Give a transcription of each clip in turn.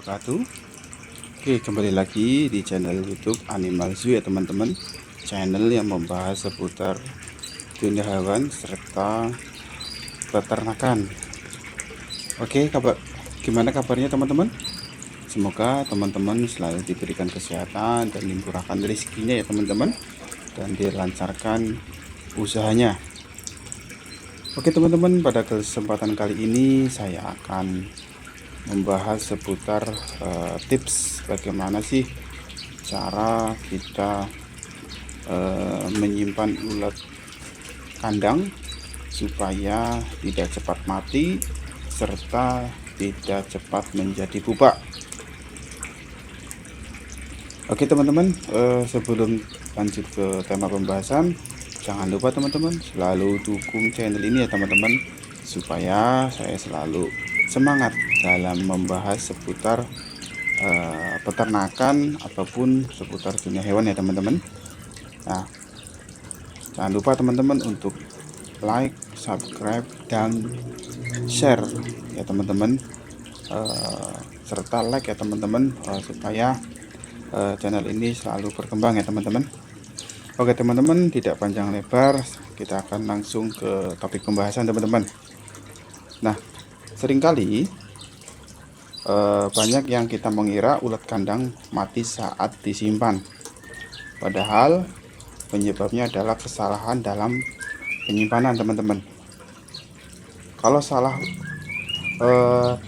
wabarakatuh. Oke, kembali lagi di channel YouTube Animal Zoo ya teman-teman. Channel yang membahas seputar dunia hewan serta peternakan. Oke, gimana kabarnya teman-teman? Semoga teman-teman selalu diberikan kesehatan dan dimurahkan rezekinya ya teman-teman, dan dilancarkan usahanya. Oke teman-teman, pada kesempatan kali ini saya akan membahas seputar tips bagaimana sih cara kita menyimpan ulat kandang supaya tidak cepat mati serta tidak cepat menjadi pupa. Oke teman-teman, sebelum lanjut ke tema pembahasan, jangan lupa teman-teman selalu dukung channel ini ya teman-teman, supaya saya selalu semangat dalam membahas seputar peternakan ataupun seputar dunia hewan ya teman-teman. Nah, jangan lupa teman-teman untuk like, subscribe, dan share ya teman-teman, serta like ya teman-teman, supaya channel ini selalu berkembang ya teman-teman. Oke teman-teman, tidak panjang lebar, kita akan langsung ke topik pembahasan teman-teman. Nah, seringkali banyak yang kita mengira ulat kandang mati saat disimpan, padahal penyebabnya adalah kesalahan dalam penyimpanan teman-teman. Kalau salah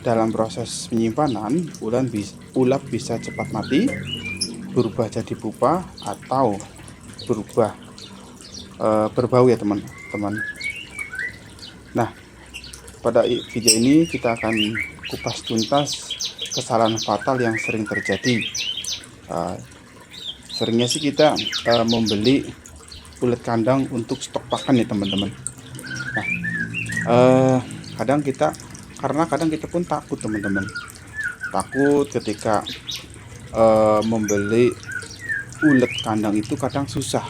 dalam proses penyimpanan, ulat bisa cepat mati, berubah jadi pupa, atau berubah berbau ya teman-teman. Nah, pada video ini kita akan kupas tuntas kesalahan fatal yang sering terjadi. Seringnya sih kita membeli ulat kandang untuk stok pakan ya teman-teman. Nah, kadang kita pun takut teman-teman, takut ketika membeli ulat kandang itu kadang susah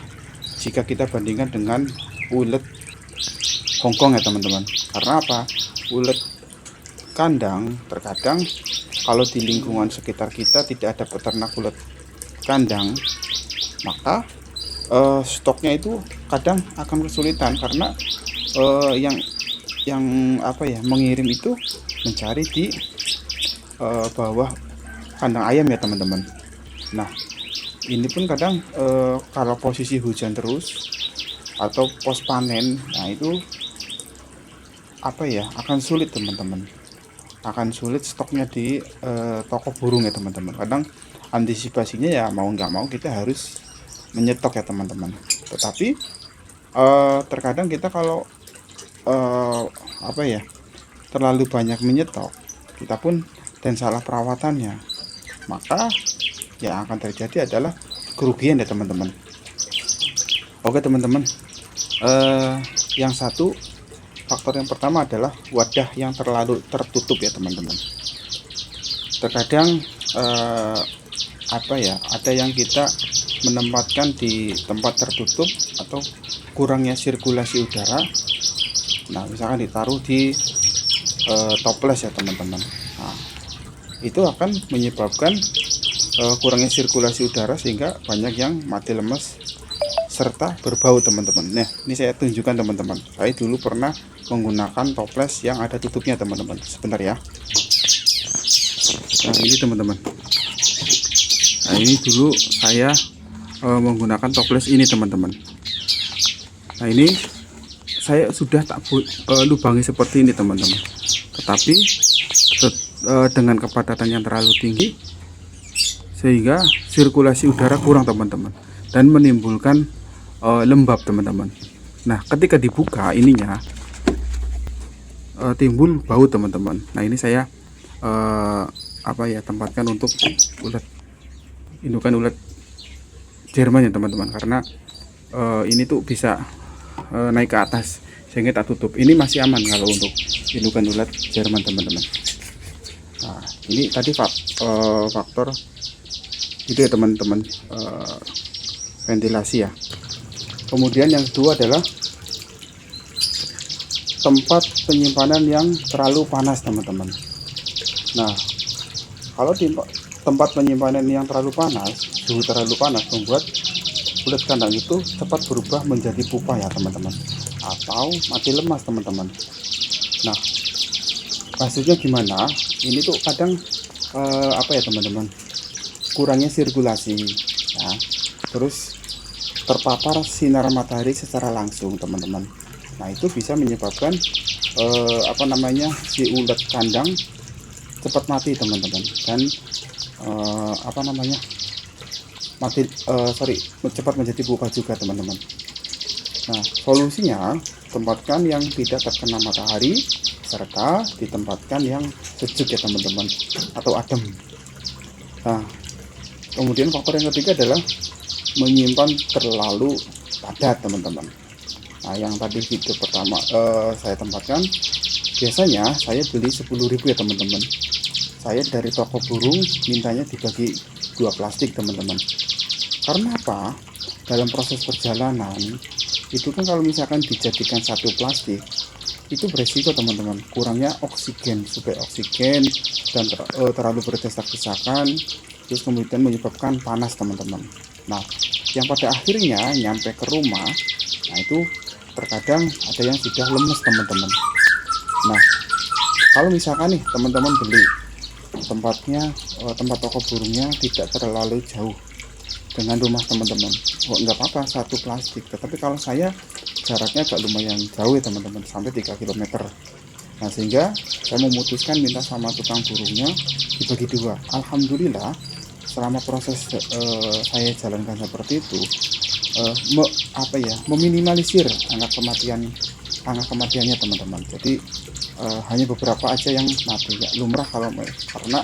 jika kita bandingkan dengan ulat Hongkong ya teman-teman. Karena apa? Ulat kandang terkadang kalau di lingkungan sekitar kita tidak ada peternak ulat kandang, maka stoknya itu kadang akan kesulitan karena yang mengirim itu mencari di bawah kandang ayam ya teman-teman. Nah, ini pun kadang kalau posisi hujan terus atau pos panen, nah itu akan sulit teman-teman, akan sulit stoknya di toko burung ya teman-teman. Kadang antisipasinya ya mau nggak mau kita harus menyetok ya teman-teman. Tetapi terkadang kita kalau terlalu banyak menyetok, kita pun dan salah perawatannya, maka yang akan terjadi adalah kerugian ya teman-teman. Oke teman-teman, yang satu faktor yang pertama adalah wadah yang terlalu tertutup ya teman-teman. Terkadang ada yang kita menempatkan di tempat tertutup atau kurangnya sirkulasi udara. Nah, misalkan ditaruh di toples ya teman-teman. Nah, itu akan menyebabkan kurangnya sirkulasi udara sehingga banyak yang mati lemas serta berbau teman-teman. Nah, ini saya tunjukkan teman-teman. Saya dulu pernah menggunakan toples yang ada tutupnya teman-teman. Sebentar ya. Nah, ini teman-teman. Nah, ini dulu saya menggunakan toples ini teman-teman. Nah, ini saya sudah tak lubangi seperti ini teman-teman. Tetapi dengan kepadatan yang terlalu tinggi sehingga sirkulasi udara kurang teman-teman dan menimbulkan lembab teman-teman. Nah, ketika dibuka ininya timbul bau teman-teman. Nah, ini saya tempatkan untuk indukan ulat Jerman ya teman-teman, karena ini tuh bisa naik ke atas sehingga tak tutup. Ini masih aman kalau untuk indukan ulat Jerman teman-teman. Nah, ini tadi faktor itu ya teman-teman, ventilasi ya. Kemudian yang kedua adalah tempat penyimpanan yang terlalu panas teman-teman. Nah, Kalau di tempat penyimpanan yang terlalu panas, suhu terlalu panas membuat ulat kandang itu cepat berubah menjadi pupa ya teman-teman, atau mati lemas teman-teman. Nah, hasilnya gimana? Ini tuh kadang apa ya teman-teman, kurangnya sirkulasi ya, terus terpapar sinar matahari secara langsung teman-teman. Nah, itu bisa menyebabkan apa namanya, si ulat kandang cepat mati teman-teman, dan apa namanya, mati cepat menjadi pupa juga teman-teman. Nah, solusinya tempatkan yang tidak terkena matahari, serta ditempatkan yang sejuk ya teman-teman, atau adem. Nah, kemudian faktor yang ketiga adalah menyimpan terlalu padat teman-teman. Nah, yang tadi video pertama saya tempatkan, biasanya saya beli 10.000 ya teman-teman. Saya dari toko burung mintanya dibagi 2 plastik teman-teman. Karena apa? Dalam proses perjalanan itu kan kalau misalkan dijadikan satu plastik itu beresiko teman-teman, kurangnya oksigen, supaya oksigen dan terlalu berdesak-desakan, terus kemudian menyebabkan panas teman-teman. Nah, yang pada akhirnya nyampe ke rumah, nah itu terkadang ada yang sudah lemes teman-teman. Nah, kalau misalkan nih teman-teman beli tempatnya, tempat toko burungnya tidak terlalu jauh dengan rumah teman-teman, nggak apa-apa satu plastik. Tetapi kalau saya jaraknya agak lumayan jauh ya teman-teman, sampai 3 km. Nah, sehingga saya memutuskan minta sama tukang burungnya dibagi 2. Alhamdulillah selama proses saya jalankan seperti itu, meminimalisir angka kematiannya teman-teman. Jadi hanya beberapa aja yang mati ya, lumrah kalau karena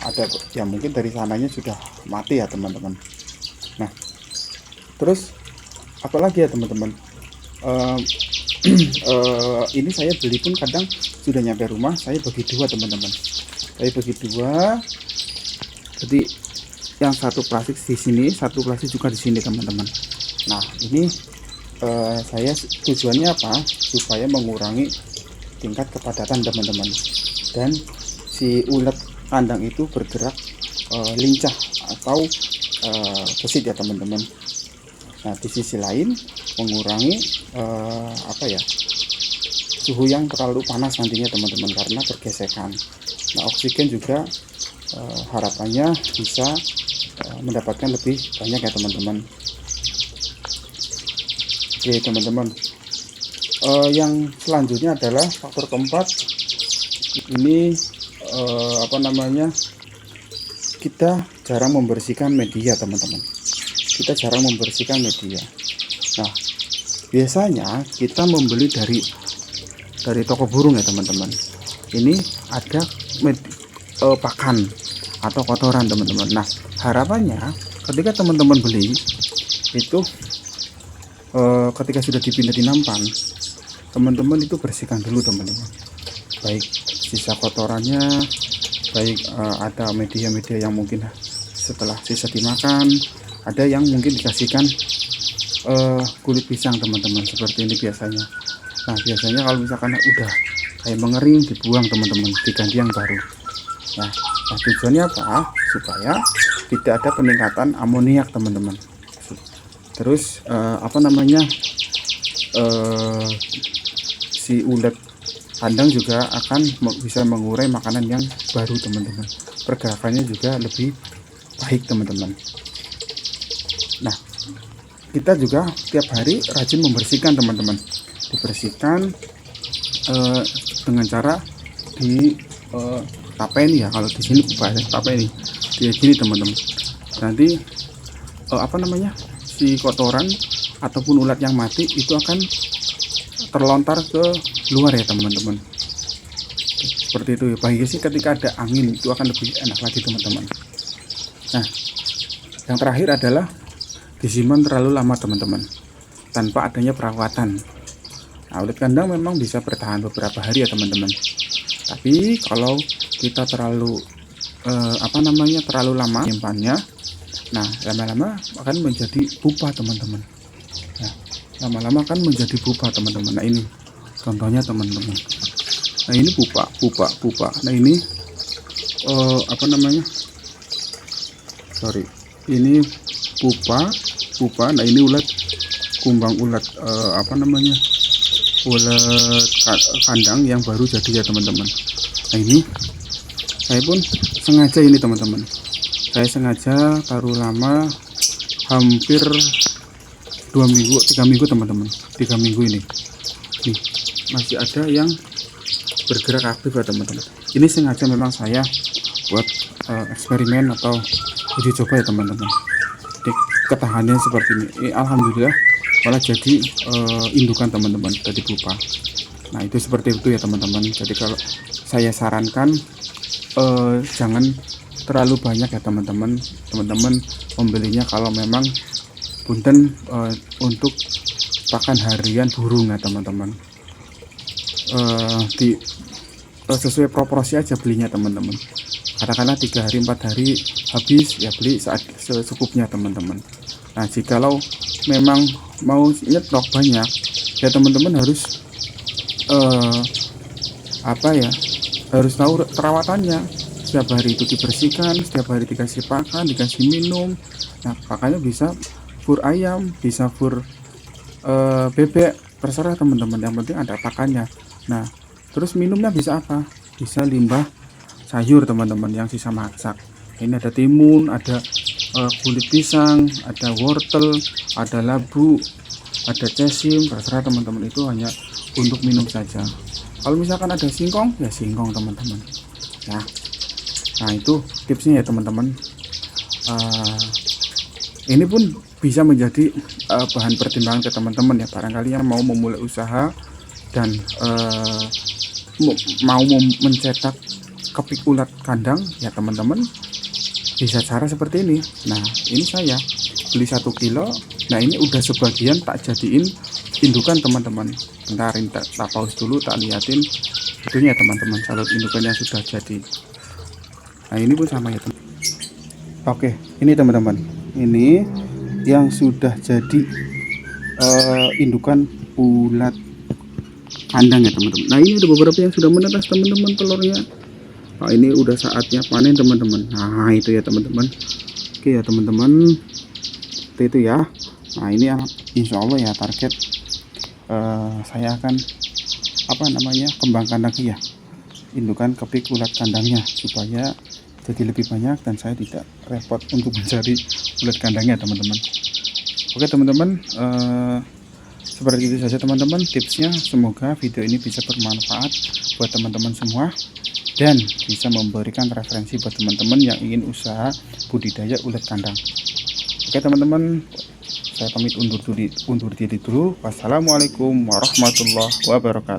ada yang mungkin dari sananya sudah mati ya teman-teman. Nah, terus apalagi ya teman-teman, ini saya beli pun kadang sudah nyampe rumah saya bagi 2 teman-teman. Saya bagi 2, jadi yang satu plastik di sini, satu plastik juga di sini teman-teman. Nah, ini saya tujuannya apa? Supaya mengurangi tingkat kepadatan teman-teman, dan si ulat kandang itu bergerak lincah atau gesit ya teman-teman. Nah, di sisi lain mengurangi suhu yang terlalu panas nantinya teman-teman, karena pergesekan. Nah, oksigen juga harapannya bisa mendapatkan lebih banyak ya teman-teman. Oke teman-teman, yang selanjutnya adalah faktor keempat, ini kita jarang membersihkan media teman-teman. Kita jarang membersihkan media. Nah, biasanya kita membeli dari toko burung ya teman-teman, ini ada pakan atau kotoran teman-teman. Nah, harapannya ketika teman-teman beli itu, ketika sudah dipindah di nampan, teman-teman itu bersihkan dulu teman-teman, baik sisa kotorannya, baik ada media-media yang mungkin setelah sisa dimakan, ada yang mungkin dikasihkan kulit pisang teman-teman, seperti ini biasanya. Nah, biasanya kalau misalkan udah kayak mengering, dibuang teman-teman, diganti yang baru. Nah, tujuannya apa? Supaya tidak ada peningkatan amoniak teman-teman. Terus si ulat kandang juga akan bisa mengurai makanan yang baru teman-teman. Pergerakannya juga lebih baik teman-teman. Nah, kita juga tiap hari rajin membersihkan teman-teman. Dibersihkan dengan cara di tapeni ya, kalau di sini tapeni kayak gini teman-teman. Nanti si kotoran ataupun ulat yang mati itu akan terlontar ke luar ya teman-teman. Seperti itu ya, bagi sih ketika ada angin itu akan lebih enak lagi teman-teman. Nah, yang terakhir adalah disimpan terlalu lama teman-teman tanpa adanya perawatan. Nah, ulat kandang memang bisa bertahan beberapa hari ya teman-teman, tapi kalau kita terlalu terlalu lama simpannya, nah lama-lama akan menjadi pupa teman-teman. Nah, lama-lama akan menjadi pupa teman-teman. Nah, ini contohnya teman-teman. Nah, ini pupa. Nah, ini apa namanya, sorry, ini pupa. Nah ini ulat kumbang, ulat apa namanya, ulat kandang yang baru jadi ya teman-teman. Nah ini saya pun sengaja ini teman-teman, saya sengaja taruh lama, hampir 2 minggu 3 minggu teman-teman. 3 minggu ini nih masih ada yang bergerak aktif ya teman-teman. Ini sengaja memang saya buat eksperimen atau uji coba ya teman-teman. Jadi ketahanannya seperti ini, alhamdulillah malah jadi indukan teman-teman dari pupa. Nah itu seperti itu ya teman-teman. Jadi kalau saya sarankan jangan terlalu banyak ya teman-teman. Teman-teman membelinya kalau memang punten untuk pakan harian burung ya teman-teman. Sesuai proporsi aja belinya teman-teman. Katakanlah 3 hari 4 hari habis ya, beli saat secukupnya teman-teman. Nah jikalau memang mau nyetok banyak ya teman-teman harus apa ya, harus tahu perawatannya. Setiap hari itu dibersihkan, setiap hari dikasih pakan, dikasih minum. Nah pakannya bisa fur ayam, bisa fur bebek, terserah teman-teman, yang penting ada pakannya. Nah terus minumnya bisa apa, bisa limbah sayur teman-teman yang sisa masak. Ini ada timun, ada kulit pisang, ada wortel, ada labu, ada cesim, terserah teman-teman, itu hanya untuk minum saja. Kalau misalkan ada singkong ya singkong teman-teman ya. Nah itu tipsnya ya teman-teman. Ini pun bisa menjadi bahan pertimbangan ke teman-teman ya, barangkali yang mau memulai usaha dan mau mencetak kepik ulat kandang ya teman-teman, bisa cara seperti ini. Nah ini saya beli 1 kilo. Nah ini udah sebagian tak jadiin indukan teman-teman. Bentar ini tak pause dulu, tak liatin itunya teman-teman, salut indukannya sudah jadi. Nah ini pun sama ya teman. Oke ini teman-teman, ini yang sudah jadi indukan ulat kandang ya teman-teman. Nah ini ada beberapa yang sudah menetas teman-teman telurnya. Nah ini udah saatnya panen teman-teman. Nah itu ya teman-teman. Oke ya teman-teman, itu ya. Nah ini insya Allah ya target saya akan apa namanya, kembangkan lagi ya indukan kepik ulat kandangnya supaya jadi lebih banyak dan saya tidak repot untuk mencari ulat kandangnya teman-teman. Oke teman-teman, seperti itu saja teman-teman tipsnya. Semoga video ini bisa bermanfaat buat teman-teman semua dan bisa memberikan referensi buat teman-teman yang ingin usaha budidaya ulat kandang. Oke teman-teman, saya pamit undur diri dulu. Wassalamualaikum warahmatullahi wabarakatuh.